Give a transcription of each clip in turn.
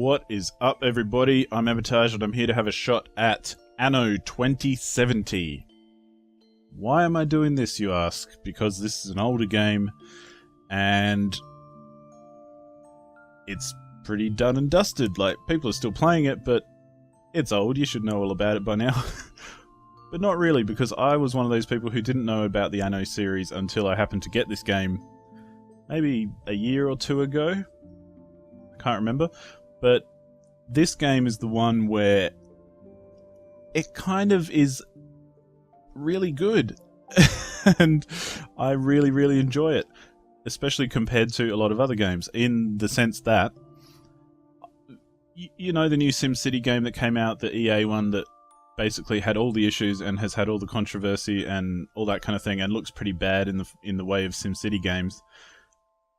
What is up, everybody? I'm Abatage, and I'm here to have a shot at Anno 2070. Why am I doing this, you ask? Because this is an older game, and it's pretty done and dusted. Like, people are still playing it, but it's old. You should know all about it by now. But not really, because I was one of those people who didn't know about the Anno series until I happened to get this game maybe a year or two ago. I can't remember. But this game is the one where it kind of is really good. And I really, really enjoy it. Especially compared to a lot of other games. In the sense that, you know, the new SimCity game that came out, the EA one that basically had all the issues and has had all the controversy and all that kind of thing, and looks pretty bad in the way of SimCity games.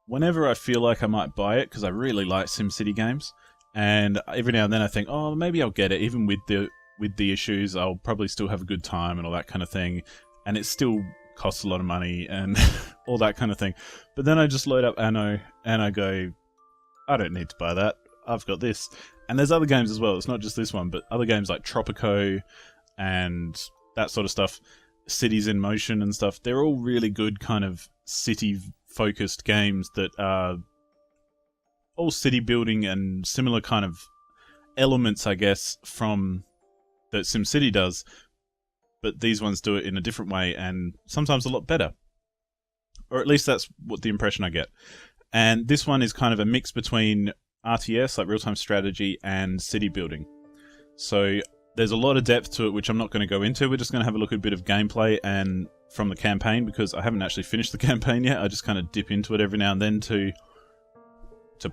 Whenever I feel like I might buy it, because I really like SimCity games, and every now and then I think, oh, maybe I'll get it, even with the issues, I'll probably still have a good time and all that kind of thing, and it still costs a lot of money and all that kind of thing. But then I just load up Anno and I go, I don't need to buy that, I've got this. And there's other games as well, it's not just this one, but other games like Tropico and that sort of stuff, Cities in Motion and stuff, they're all really good kind of city-focused games that are all city building and similar kind of elements, I guess, from that SimCity does, but these ones do it in a different way and sometimes a lot better. Or at least that's what the impression I get. And this one is kind of a mix between RTS, like real-time strategy, and city building. So there's a lot of depth to it, which I'm not going to go into. We're just going to have a look at a bit of gameplay and from the campaign, because I haven't actually finished the campaign yet. I just kind of dip into it every now and then to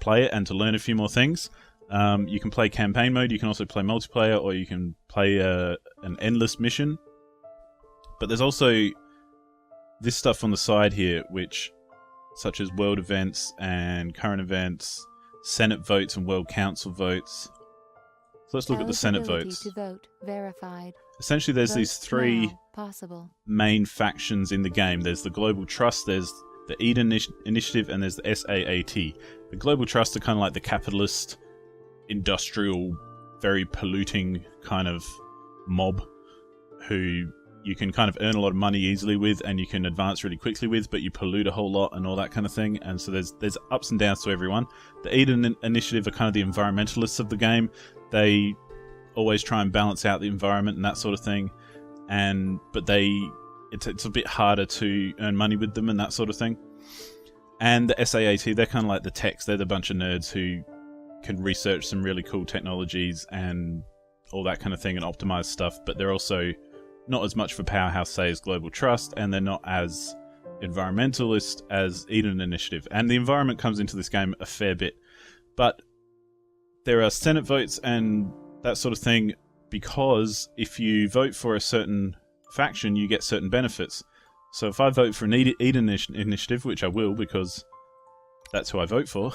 play it and to learn a few more things. You can play campaign mode, you can also play multiplayer, or you can play an endless mission. But there's also this stuff on the side here, which, such as world events and current events, Senate votes and World Council votes. So let's look at the Senate votes. To vote verified. Essentially, there's these three main factions in the game. There's the Global Trust, there's the Eden Initiative, and there's the SAAT. The Global Trust are kind of like the capitalist, industrial, very polluting kind of mob who you can kind of earn a lot of money easily with, and you can advance really quickly with, but you pollute a whole lot and all that kind of thing. And so there's ups and downs to everyone. The Eden Initiative are kind of the environmentalists of the game. They always try and balance out the environment and that sort of thing. But it's a bit harder to earn money with them and that sort of thing. And the SAAT, they're kind of like the techs. They're the bunch of nerds who can research some really cool technologies and all that kind of thing and optimize stuff, but they're also not as much of a powerhouse, say, as Global Trust, and they're not as environmentalist as Eden Initiative. And the environment comes into this game a fair bit. But there are Senate votes and that sort of thing, because if you vote for a certain faction, you get certain benefits. So if I vote for an Eden Initiative, which I will, because that's who I vote for,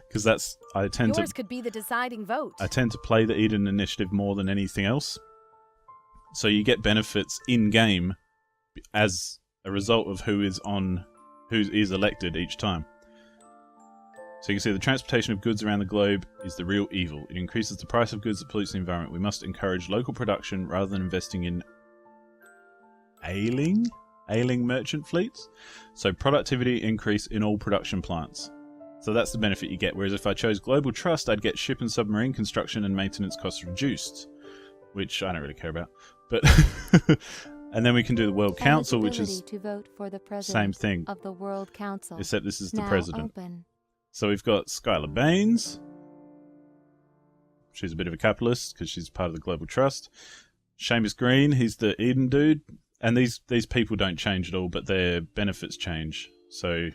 because yours could be the deciding vote. I tend to play the Eden Initiative more than anything else. So you get benefits in-game as a result of who is elected each time. So you can see the transportation of goods around the globe is the real evil. It increases the price of goods that pollutes the environment. We must encourage local production rather than investing in ailing merchant fleets. So productivity increase in all production plants. So that's the benefit you get. Whereas if I chose Global Trust, I'd get ship and submarine construction and maintenance costs reduced, which I don't really care about. But and then we can do the World Council, which is to vote for the same thing of the World Council, except this is the now president. Open. So we've got Skylar Baines. She's a bit of a capitalist because she's part of the Global Trust. Seamus Green, he's the Eden dude. And these people don't change at all, but their benefits change. So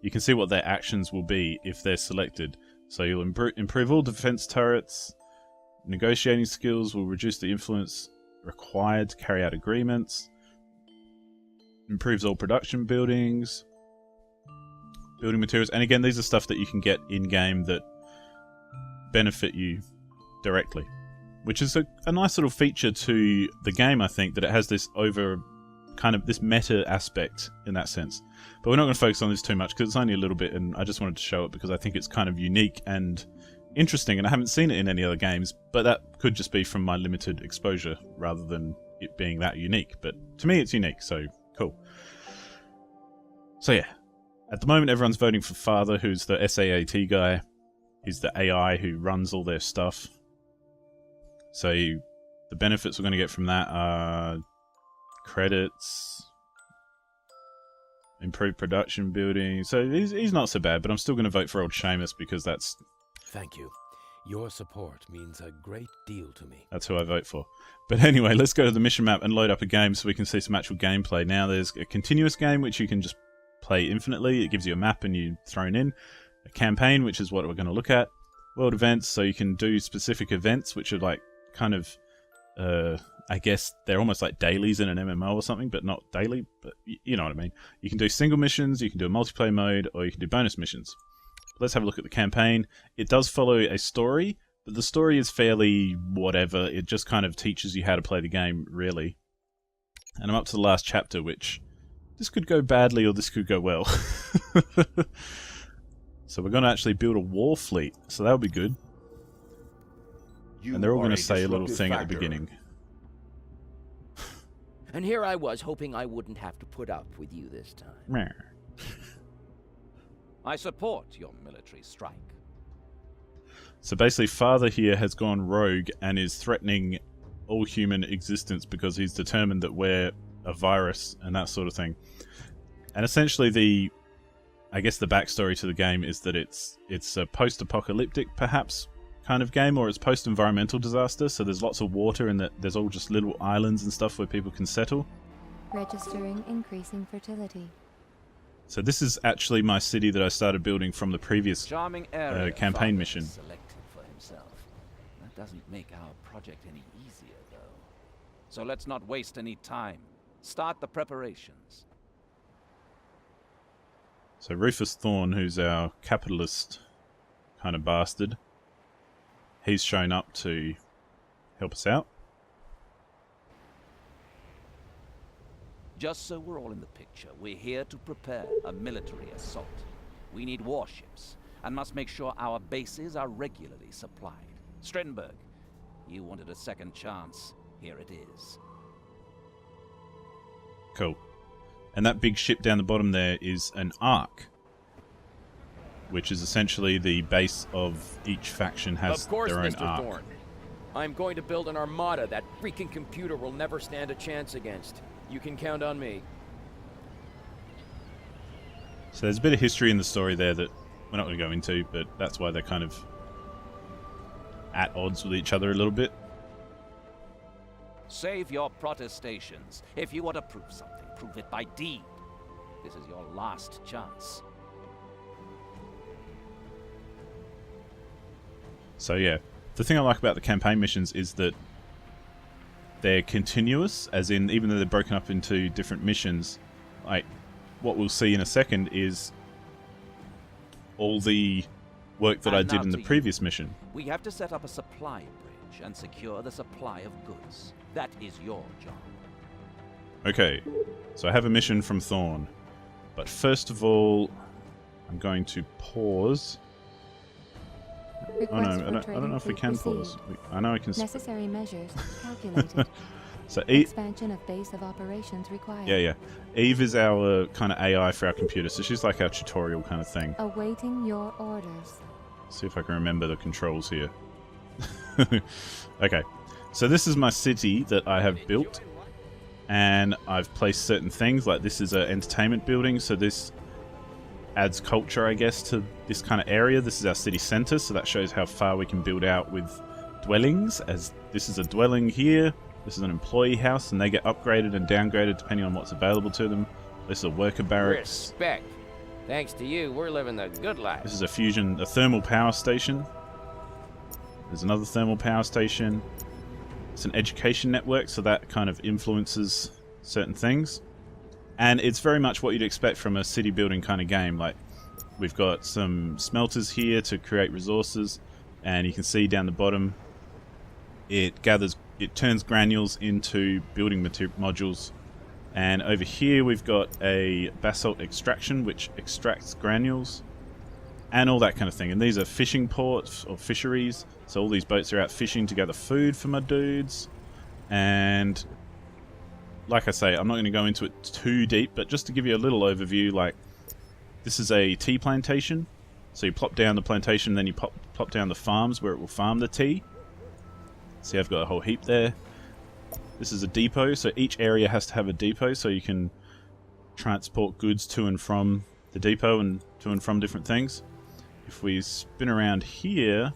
you can see what their actions will be if they're selected. So you'll improve all defense turrets. Negotiating skills will reduce the influence required to carry out agreements. Improves all production buildings. Building materials. And again, these are stuff that you can get in-game that benefit you directly. Which is a nice little feature to the game, I think, that it has this this meta aspect in that sense. But we're not going to focus on this too much because it's only a little bit, and I just wanted to show it because I think it's kind of unique and interesting, and I haven't seen it in any other games, but that could just be from my limited exposure rather than it being that unique. But to me, it's unique, so cool. So yeah, at the moment, everyone's voting for Father, who's the SAAT guy. He's the AI who runs all their stuff. So the benefits we're going to get from that are credits, improved production building. So he's not so bad, but I'm still going to vote for old Seamus because that's... Thank you. Your support means a great deal to me. That's who I vote for. But anyway, let's go to the mission map and load up a game so we can see some actual gameplay. Now there's a continuous game which you can just play infinitely. It gives you a map and you thrown in. A campaign, which is what we're going to look at. World events, so you can do specific events which are like kind of... I guess they're almost like dailies in an MMO or something, but not daily, but you know what I mean. You can do single missions, you can do a multiplayer mode, or you can do bonus missions. Let's have a look at the campaign. It does follow a story, but the story is fairly whatever. It just kind of teaches you how to play the game, really. And I'm up to the last chapter, which this could go badly or this could go well. So we're going to actually build a war fleet, so that'll be good. And they're all going to say a little thing at the beginning. And here I was, hoping I wouldn't have to put up with you this time. I support your military strike. So basically, Father here has gone rogue and is threatening all human existence because he's determined that we're a virus and that sort of thing. And essentially, I guess the backstory to the game is that it's a post-apocalyptic, perhaps, kind of game, or it's post-environmental disaster, so there's lots of water and there's all just little islands and stuff where people can settle. Registering increasing fertility. So this is actually my city that I started building from the previous campaign mission. Selected for himself. That doesn't make our project any easier, though. So let's not waste any time. Start the preparations. So Rufus Thorne, who's our capitalist kind of bastard, he's shown up to help us out. Just so we're all in the picture, we're here to prepare a military assault. We need warships, and must make sure our bases are regularly supplied. Strenberg, you wanted a second chance. Here it is. Cool. And that big ship down the bottom there is an Ark, which is essentially the base of each faction has their own Mr. Ark. Thorne. I'm going to build an armada that freaking computer will never stand a chance against. You can count on me. So there's a bit of history in the story there that we're not going to go into, but that's why they're kind of at odds with each other a little bit. Save your protestations. If you want to prove something, prove it by deed. This is your last chance. So yeah, the thing I like about the campaign missions is that they're continuous, as in, even though they're broken up into different missions, like, what we'll see in a second is all the work that I did in the previous mission. We have to set up a supply bridge and secure the supply of goods. That is your job. Okay, so I have a mission from Thorne. But first of all, I'm going to pause. Oh no, I don't know if we can pause. I know I can... Necessary measures calculated. So Expansion of base of operations required. Yeah. Eve is our kind of AI for our computer, so she's like our tutorial kind of thing. Awaiting your orders. See if I can remember the controls here. Okay, so this is my city that I have built, and I've placed certain things, like this is an entertainment building, so this adds culture, I guess, to this kind of area. This is our city center, so that shows how far we can build out with dwellings, as this is a dwelling here. This is an employee house, and they get upgraded and downgraded depending on what's available to them. This is a worker barracks. Respect. Thanks to you, we're living the good life. This is a thermal power station. There's another thermal power station. It's an education network, so that kind of influences certain things. And it's very much what you'd expect from a city building kind of game. Like, we've got some smelters here to create resources, and you can see down the bottom, it turns granules into building modules. And over here we've got a basalt extraction, which extracts granules. and all that kind of thing. And these are fishing ports or fisheries, so all these boats are out fishing to gather food for my dudes. And like I say, I'm not going to go into it too deep, but just to give you a little overview, like, this is a tea plantation. So you plop down the plantation, then you plop down the farms where it will farm the tea. See, I've got a whole heap there. This is a depot, so each area has to have a depot, so you can transport goods to and from the depot and to and from different things. If we spin around here,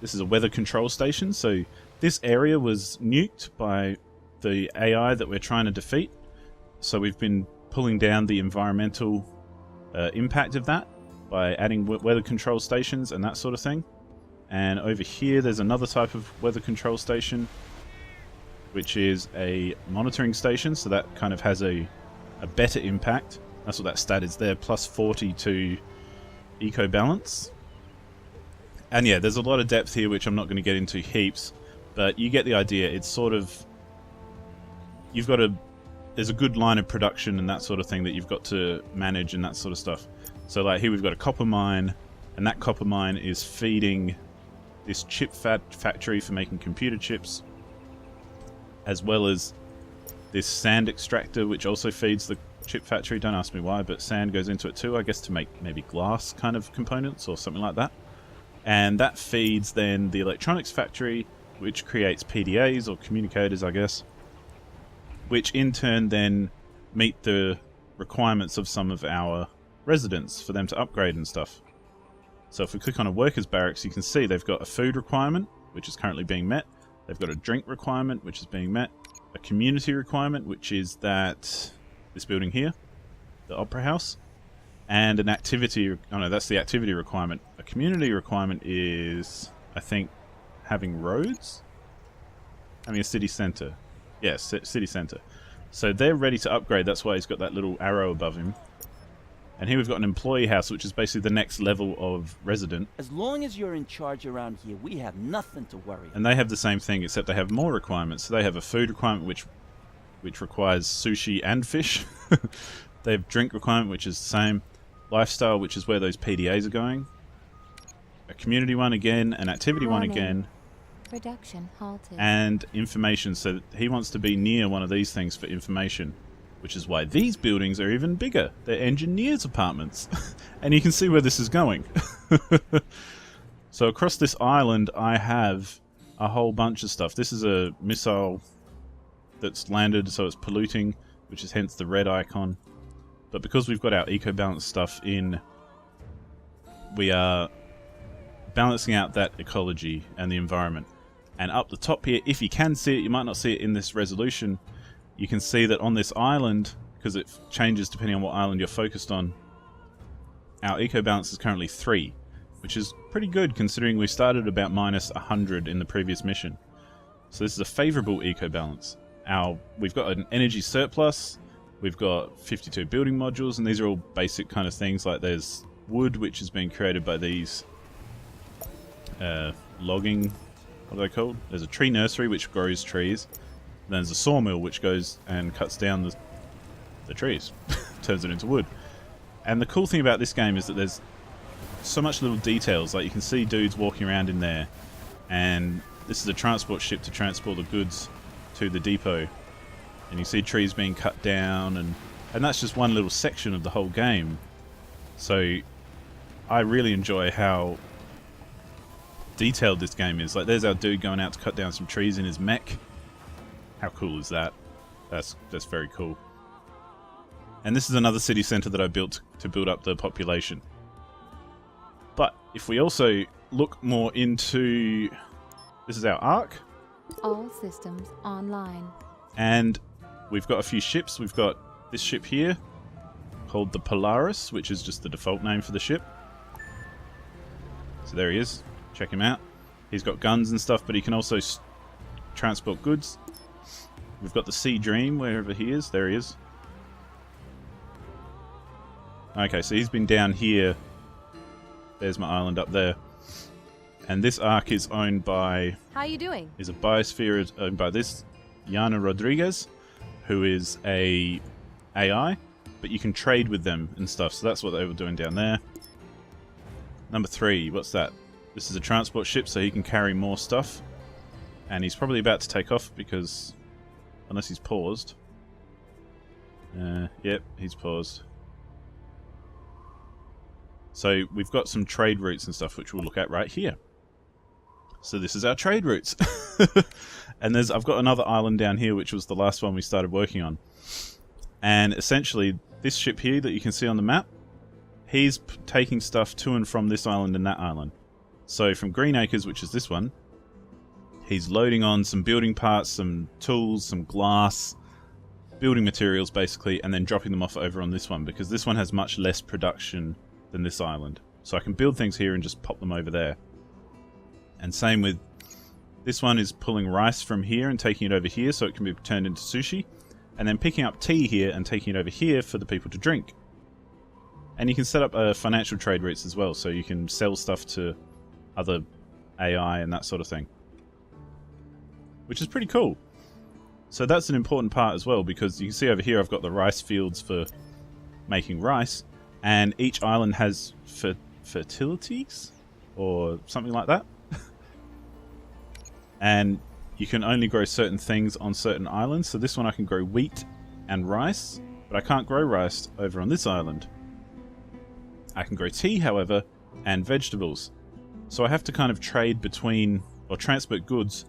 this is a weather control station. So this area was nuked by the AI that we're trying to defeat. So we've been pulling down the environmental impact of that by adding weather control stations and that sort of thing. And over here there's another type of weather control station, which is a monitoring station, so that kind of has a better impact. That's what that stat is there, plus 40 to eco balance. And yeah, there's a lot of depth here which I'm not going to get into heaps, but you get the idea. It's sort of, there's a good line of production and that sort of thing that you've got to manage and that sort of stuff. So like here we've got a copper mine, and that copper mine is feeding this chip factory for making computer chips, as well as this sand extractor which also feeds the chip factory. Don't ask me why, but sand goes into it too, I guess to make maybe glass kind of components or something like that. And that feeds then the electronics factory, which creates PDAs or communicators, I guess, which in turn then meet the requirements of some of our residents for them to upgrade and stuff. So if we click on a workers barracks, you can see they've got a food requirement, which is currently being met. They've got a drink requirement, which is being met. A community requirement, which is this building here, the Opera House. And an activity, oh no, that's the activity requirement. A community requirement is, I think, having roads? Having a city centre. Yes, city centre. So they're ready to upgrade, that's why he's got that little arrow above him. And here we've got an employee house, which is basically the next level of resident. As long as you're in charge around here, we have nothing to worry about. And they have the same thing, except they have more requirements. So they have a food requirement, which requires sushi and fish. They have drink requirement, which is the same. Lifestyle, which is where those PDAs are going. A community one again, an activity one again. Production halted. And information, so he wants to be near one of these things for information. Which is why these buildings are even bigger. They're engineers' apartments. And you can see where this is going. So across this island, I have a whole bunch of stuff. This is a missile that's landed, so it's polluting, which is hence the red icon. But because we've got our eco-balance stuff in, we are balancing out that ecology and the environment. And up the top here, if you can see it, you might not see it in this resolution, you can see that on this island, because it changes depending on what island you're focused on, our eco-balance is currently 3, which is pretty good considering we started about minus 100 in the previous mission. So this is a favourable eco-balance. We've got an energy surplus, we've got 52 building modules, and these are all basic kind of things, like there's wood which is being created by these logging, what are they called? There's a tree nursery which grows trees. Then there's a sawmill which goes and cuts down the trees, turns it into wood. And the cool thing about this game is that there's so much little details. Like you can see dudes walking around in there, and this is a transport ship to transport the goods to the depot. And you see trees being cut down, and that's just one little section of the whole game. So I really enjoy how detailed this game is. Like there's our dude going out to cut down some trees in his mech. How cool is that? That's very cool. And this is another city centre that I built to build up the population. But if we also look more into... This is our arc. All systems online. And we've got a few ships. We've got this ship here called the Polaris, which is just the default name for the ship. So there he is. Check him out. He's got guns and stuff, but he can also transport goods. We've got the Sea Dream, wherever he is. There he is. Okay, so he's been down here. There's my island up there. And this arc is owned by... How you doing? Is a biosphere owned by this Yana Rodriguez, who is a AI, but you can trade with them and stuff. So that's what they were doing down there. Number 3, what's that? This is a transport ship, so he can carry more stuff. And he's probably about to take off because... Unless he's paused. Yep, he's paused. So we've got some trade routes and stuff which we'll look at right here. So this is our trade routes. And I've got another island down here which was the last one we started working on. And essentially this ship here that you can see on the map, he's taking stuff to and from this island and that island. So from Green Acres, which is this one, he's loading on some building parts, some tools, some glass, building materials basically, and then dropping them off over on this one because this one has much less production than this island. So I can build things here and just pop them over there. And same with this one is pulling rice from here and taking it over here so it can be turned into sushi, and then picking up tea here and taking it over here for the people to drink. And you can set up financial trade routes as well, so you can sell stuff to other AI and that sort of thing, which is pretty cool. So that's an important part as well, because you can see over here I've got the rice fields for making rice, and each island has fertilities or something like that. And you can only grow certain things on certain islands. So this one I can grow wheat and rice, but I can't grow rice over on this island. I can grow tea, however, and vegetables. So I have to kind of trade between, or transport goods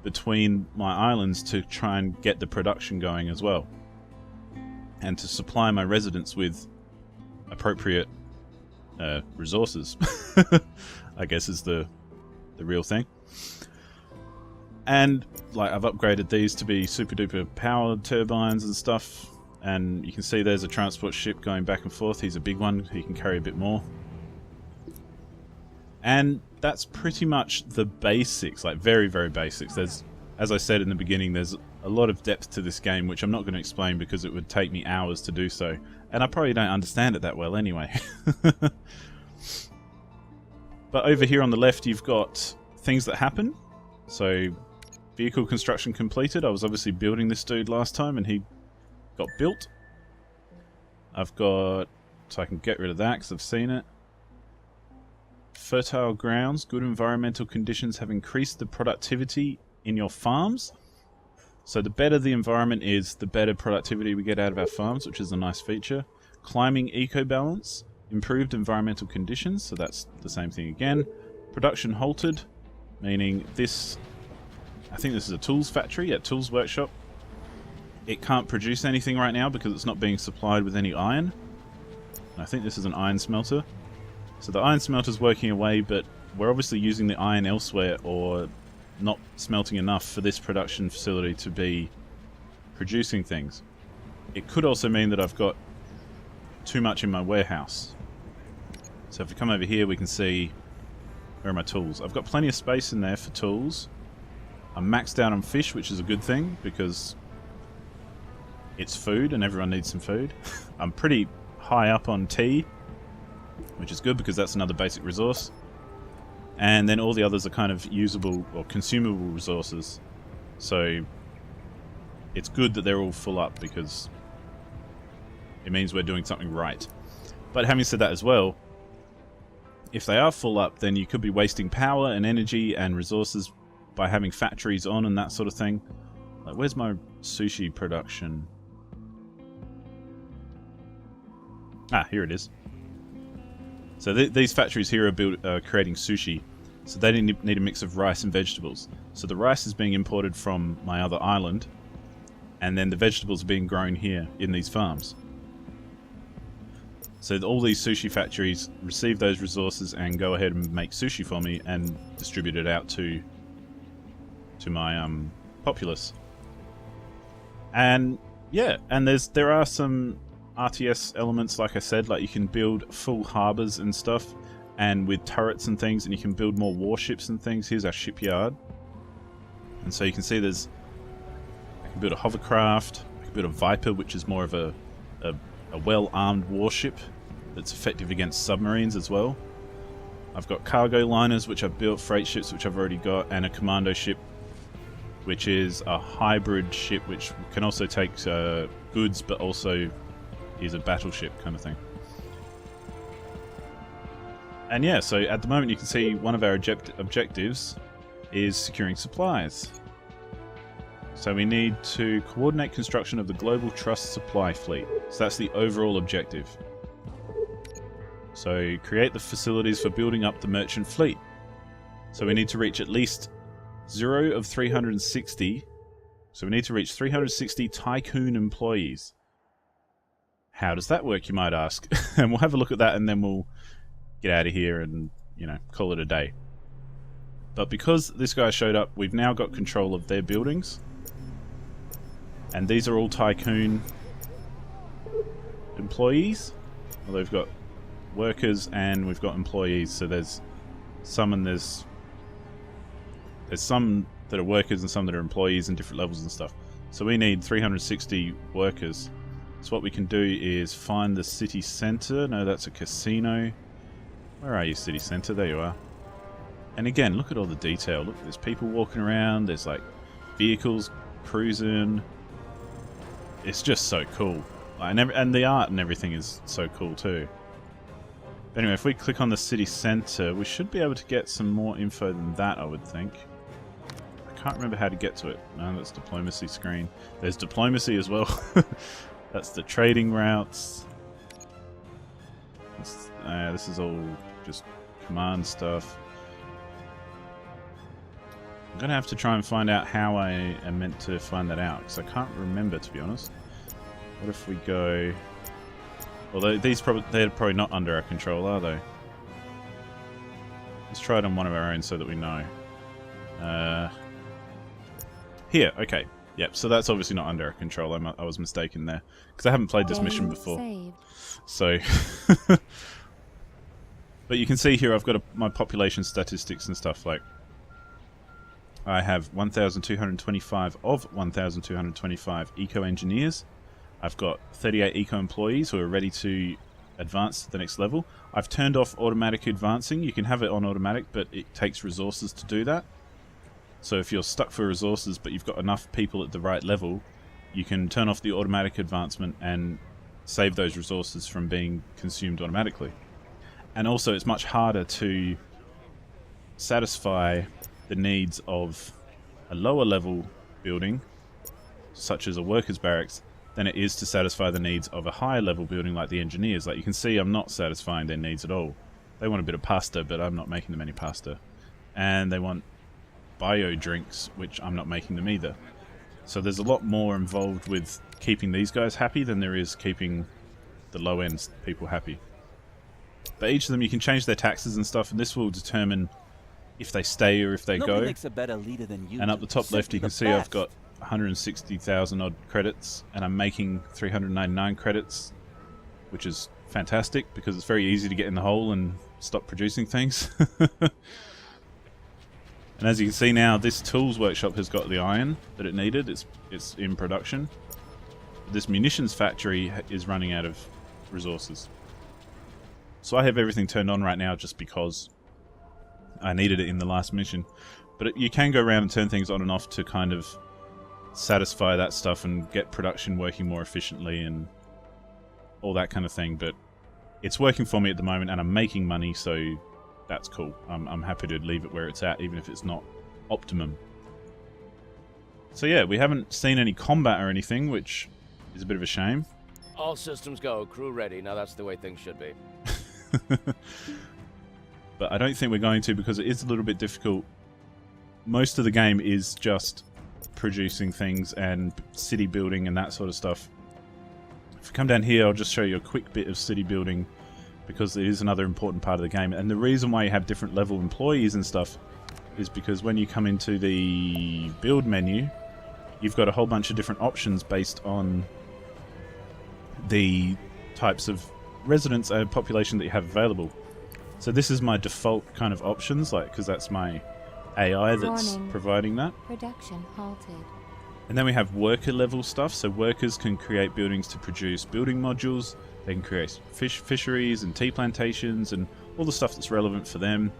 between my islands to try and get the production going as well. And to supply my residents with appropriate resources, I guess is the real thing. And like I've upgraded these to be super duper powered turbines and stuff, and you can see there's a transport ship going back and forth. He's a big one, he can carry a bit more. And that's pretty much the basics, like very, very basics. There's, as I said in the beginning, there's a lot of depth to this game, which I'm not going to explain because it would take me hours to do so. And I probably don't understand it that well anyway. But over here on the left, you've got things that happen. So, vehicle construction completed. I was obviously building this dude last time and he got built. I've got... so I can get rid of that because I've seen it. Fertile grounds. Good environmental conditions have increased the productivity in your farms. So the better the environment is, the better productivity we get out of our farms, which is a nice feature. Climbing eco balance. Improved environmental conditions. So that's the same thing again. Production halted. Meaning this... I think this is a tools factory, tools workshop. It can't produce anything right now because it's not being supplied with any iron. I think this is an iron smelter. So the iron smelter's working away, but we're obviously using the iron elsewhere or not smelting enough for this production facility to be producing things. It could also mean that I've got too much in my warehouse. So if we come over here, we can see... where are my tools? I've got plenty of space in there for tools. I'm maxed out on fish, which is a good thing because it's food and everyone needs some food. I'm pretty high up on tea, which is good because that's another basic resource. And then all the others are kind of usable or consumable resources. So it's good that they're all full up because it means we're doing something right. But having said that as well, if they are full up, then you could be wasting power and energy and resources by having factories on and that sort of thing. Like, where's my sushi production? Ah, here it is. So these factories here are creating sushi. So they need a mix of rice and vegetables. So the rice is being imported from my other island, and then the vegetables are being grown here in these farms. So all these sushi factories receive those resources and go ahead and make sushi for me and distribute it out to my populace. And yeah, and there are some RTS elements, like I said, like you can build full harbors and stuff, and with turrets and things, and you can build more warships and things. Here's our shipyard, and so you can see I can build a hovercraft, I can build a Viper, which is more of a well-armed warship that's effective against submarines as well. I've got cargo liners, which I've built, freight ships, which I've already got, and a commando ship, which is a hybrid ship, which can also take goods, but also is a battleship kind of thing. And yeah, so at the moment you can see one of our objectives is securing supplies. So we need to coordinate construction of the Global Trust Supply Fleet. So that's the overall objective. So create the facilities for building up the merchant fleet. So we need to reach at least 0 of 360. So we need to reach 360 Tycoon employees. How does that work, you might ask? And we'll have a look at that and then we'll get out of here and, you know, call it a day. But because this guy showed up, we've now got control of their buildings. And these are all Tycoon employees. Well, they've got workers and we've got employees. So there's some and there's some that are workers and some that are employees in different levels and stuff. So we need 360 workers. So what we can do is find the city centre. No, that's a casino. Where are you, city centre? There you are. And again, look at all the detail. Look, there's people walking around. There's like vehicles cruising. It's just so cool. And the art and everything is so cool too. But anyway, if we click on the city centre, we should be able to get some more info than that, I would think. I can't remember how to get to it. No, that's diplomacy screen. There's diplomacy as well. That's the trading routes. This is all just command stuff. I'm going to have to try and find out how I am meant to find that out, because I can't remember, to be honest. What if we go... Although they're probably not under our control, are they? Let's try it on one of our own so that we know. Here, okay. Yep, so that's obviously not under our control. I was mistaken there. Because I haven't played this mission before. Saved. So... But you can see here I've got my population statistics and stuff. Like, I have 1,225 of 1,225 eco-engineers. I've got 38 eco-employees who are ready to advance to the next level. I've turned off automatic advancing. You can have it on automatic, but it takes resources to do that. So if you're stuck for resources, but you've got enough people at the right level, you can turn off the automatic advancement and save those resources from being consumed automatically. And also, it's much harder to satisfy the needs of a lower level building, such as a workers' barracks, than it is to satisfy the needs of a higher level building like the engineers. Like you can see, I'm not satisfying their needs at all. They want a bit of pasta, but I'm not making them any pasta. And they want bio drinks, which I'm not making them either. So there's a lot more involved with keeping these guys happy than there is keeping the low end people happy. But each of them, you can change their taxes and stuff, and this will determine if they stay or if they go. Makes a better leader than you. And up the top left, you can see I've got 160,000 odd credits, and I'm making 399 credits, which is fantastic because it's very easy to get in the hole and stop producing things. And as you can see now, this tools workshop has got the iron that it needed. It's in production. This munitions factory is running out of resources. So I have everything turned on right now just because I needed it in the last mission. But you can go around and turn things on and off to kind of satisfy that stuff and get production working more efficiently and all that kind of thing. But it's working for me at the moment and I'm making money, so that's cool. I'm happy to leave it where it's at, even if it's not optimum. So yeah, we haven't seen any combat or anything, which is a bit of a shame. All systems go. Crew ready. Now that's the way things should be. But I don't think we're going to, because it is a little bit difficult. Most of the game is just producing things and city building and that sort of stuff. If we come down here, I'll just show you a quick bit of city building, because it is another important part of the game. And the reason why you have different level employees and stuff is because when you come into the build menu, you've got a whole bunch of different options based on the types of residents and population that you have available. So this is my default kind of options, like, because that's my AI that's providing that. Production halted. And then we have worker level stuff. So workers can create buildings to produce building modules. They can create fisheries and tea plantations and all the stuff that's relevant for them.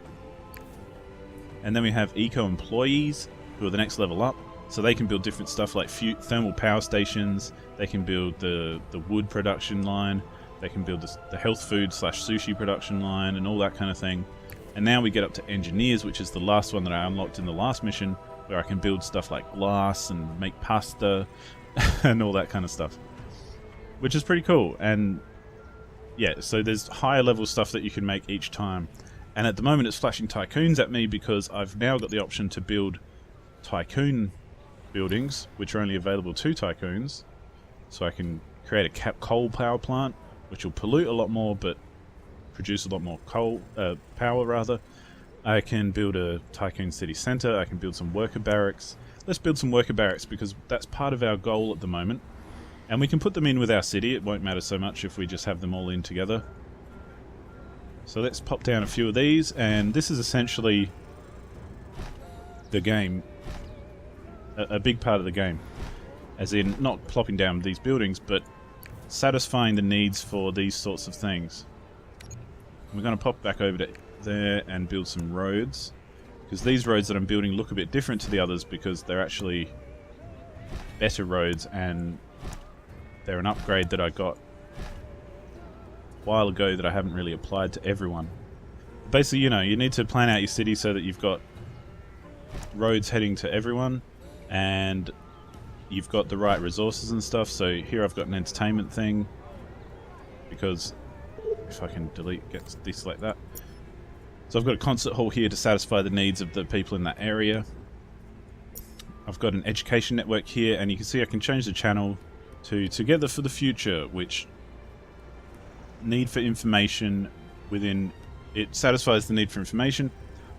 And then we have eco employees, who are the next level up. So they can build different stuff like thermal power stations. They can build the wood production line. They can build the health food / sushi production line and all that kind of thing. And now we get up to engineers, which is the last one that I unlocked in the last mission, where I can build stuff like glass and make pasta and all that kind of stuff, which is pretty cool. And yeah, so there's higher level stuff that you can make each time. And at the moment it's flashing tycoons at me because I've now got the option to build tycoon buildings, which are only available to tycoons. So I can create a coal power plant, which will pollute a lot more, but produce a lot more coal power rather. I can build a tycoon city center. I can build some worker barracks. Let's build some worker barracks because that's part of our goal at the moment. And we can put them in with our city. It won't matter so much if we just have them all in together. So let's pop down a few of these, and this is essentially the game, a big part of the game. As in, not plopping down these buildings, but satisfying the needs for these sorts of things. We're going to pop back over to there and build some roads, because these roads that I'm building look a bit different to the others because they're actually better roads, and they're an upgrade that I got a while ago that I haven't really applied to everyone. Basically, you know, you need to plan out your city so that you've got roads heading to everyone, and you've got the right resources and stuff. So here I've got an entertainment thing, because if I can get this like that. So I've got a concert hall here to satisfy the needs of the people in that area. I've got an education network here, and you can see I can change the channel to Together for the Future, which need for information within... It satisfies the need for information.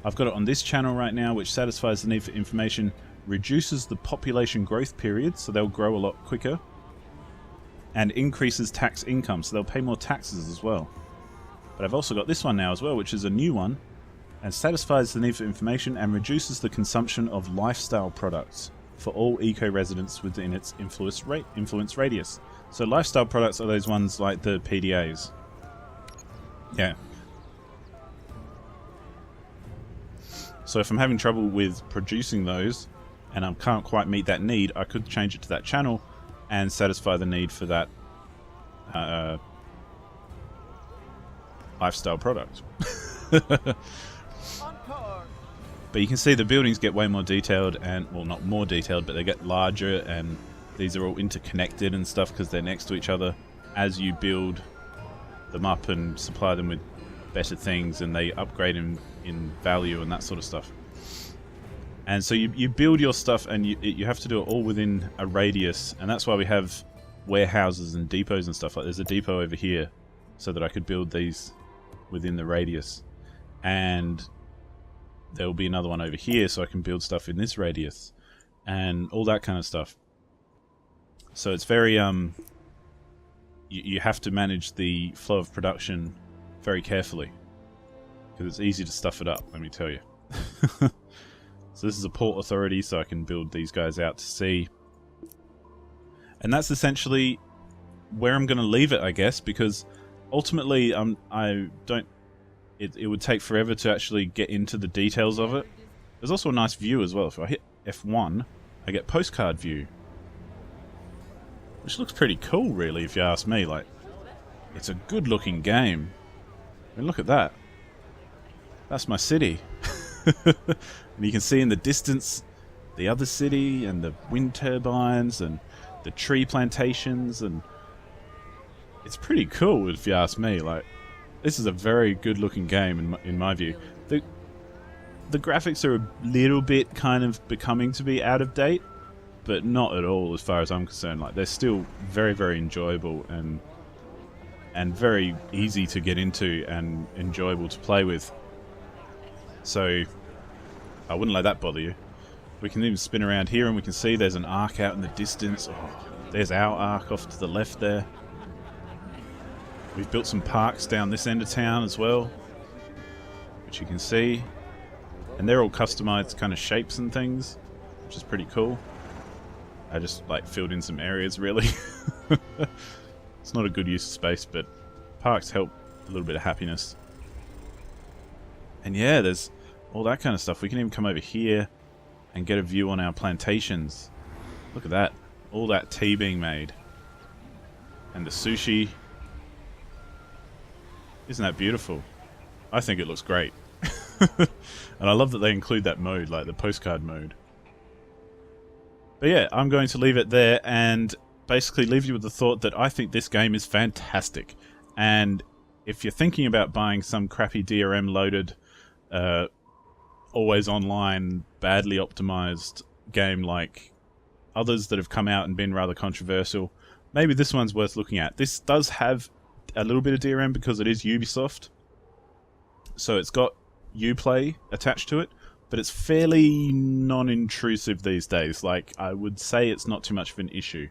I've got it on this channel right now, which satisfies the need for information, reduces the population growth period, so they'll grow a lot quicker, and increases tax income, so they'll pay more taxes as well. But I've also got this one now as well, which is a new one, and satisfies the need for information and reduces the consumption of lifestyle products for all eco-residents within its influence radius. So lifestyle products are those ones like the PDAs. Yeah. So if I'm having trouble with producing those, and I can't quite meet that need, I could change it to that channel and satisfy the need for that lifestyle product. But you can see the buildings get way more detailed, and, well, not more detailed, but they get larger, and these are all interconnected and stuff because they're next to each other as you build them up and supply them with better things, and they upgrade in value and that sort of stuff. And so you build your stuff, and you have to do it all within a radius, and that's why we have warehouses and depots and stuff. Like there's a depot over here so that I could build these within the radius, and there will be another one over here so I can build stuff in this radius and all that kind of stuff. So it's very you have to manage the flow of production very carefully, because it's easy to stuff it up, let me tell you. So this is a port authority, so I can build these guys out to sea. And that's essentially where I'm going to leave it, I guess, because ultimately it would take forever to actually get into the details of it. There's also a nice view as well. If I hit F1, I get Postcard View, which looks pretty cool, really, if you ask me. Like, it's a good looking game. I mean, look at that. That's my city. And you can see in the distance the other city and the wind turbines and the tree plantations, and it's pretty cool if you ask me. Like, this is a very good looking game in my view. The graphics are a little bit kind of becoming to be out of date, but not at all as far as I'm concerned. Like, they're still very, very enjoyable and very easy to get into and enjoyable to play with. So I wouldn't let that bother you. We can even spin around here and we can see there's an arc out in the distance. Oh, there's our arc off to the left there. We've built some parks down this end of town as well, which you can see. And they're all customized kind of shapes and things, which is pretty cool. I just like filled in some areas, really. It's not a good use of space, but parks help a little bit of happiness. And yeah, there's all that kind of stuff. We can even come over here and get a view on our plantations. Look at that. All that tea being made. And the sushi. Isn't that beautiful? I think it looks great. And I love that they include that mode, like the postcard mode. But yeah, I'm going to leave it there and basically leave you with the thought that I think this game is fantastic. And if you're thinking about buying some crappy DRM loaded, always online, badly optimized game like others that have come out and been rather controversial, maybe this one's worth looking at. This does have a little bit of DRM because it is Ubisoft. So it's got Uplay attached to it, but it's fairly non-intrusive these days. Like, I would say it's not too much of an issue.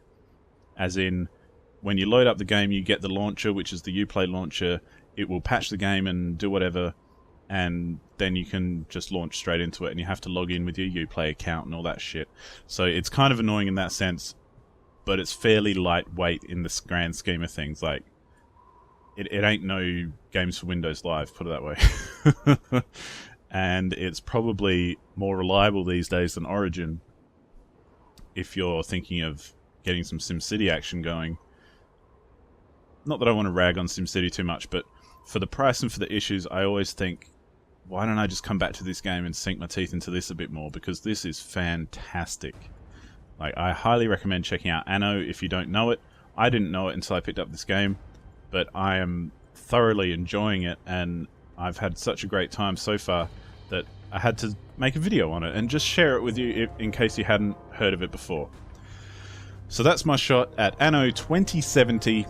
As in, when you load up the game, you get the launcher, which is the Uplay launcher. It will patch the game and do whatever, and then you can just launch straight into it, and you have to log in with your Uplay account and all that shit. So it's kind of annoying in that sense, but it's fairly lightweight in the grand scheme of things. Like, it ain't no Games for Windows Live, put it that way. And it's probably more reliable these days than Origin if you're thinking of getting some SimCity action going. Not that I want to rag on SimCity too much, but for the price and for the issues, I always think, why don't I just come back to this game and sink my teeth into this a bit more, because this is fantastic. Like, I highly recommend checking out Anno if you don't know it. I didn't know it until I picked up this game, but I am thoroughly enjoying it, and I've had such a great time so far that I had to make a video on it and just share it with you in case you hadn't heard of it before. So that's my shot at Anno 2070.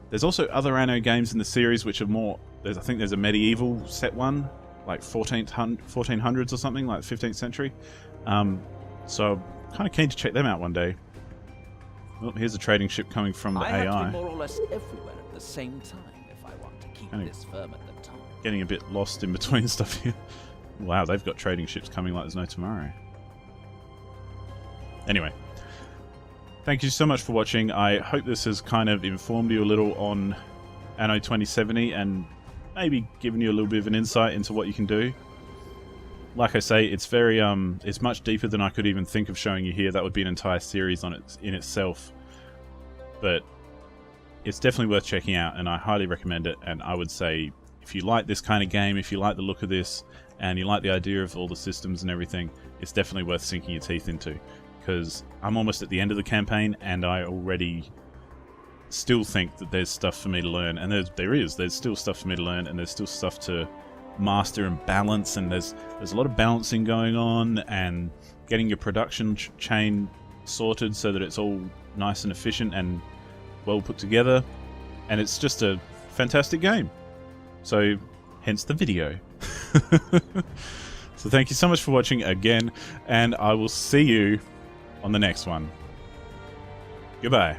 There's also other Anno games in the series which are more... I think there's a medieval set one, like 1400s or something, like 15th century. So I'm kind of keen to check them out one day. Oh, here's a trading ship coming from the AI. I have to be more or less everywhere at the same time if I want to keep this firm at the top. Getting a bit lost in between stuff here. Wow, they've got trading ships coming like there's no tomorrow. Anyway, thank you so much for watching. I hope this has kind of informed you a little on Anno 2070 and maybe given you a little bit of an insight into what you can do. Like I say, it's very it's much deeper than I could even think of showing you here. That would be an entire series on it in itself. But it's definitely worth checking out, and I highly recommend it. And I would say, if you like this kind of game, if you like the look of this, and you like the idea of all the systems and everything, it's definitely worth sinking your teeth into. Because I'm almost at the end of the campaign, and I already still think that there's stuff for me to learn. And there's still stuff for me to learn, and there's still stuff to master and balance, and there's a lot of balancing going on, and getting your production chain sorted so that it's all nice and efficient and well put together, and it's just a fantastic game. So hence the video. So thank you so much for watching again, and I will see you on the next one. Goodbye.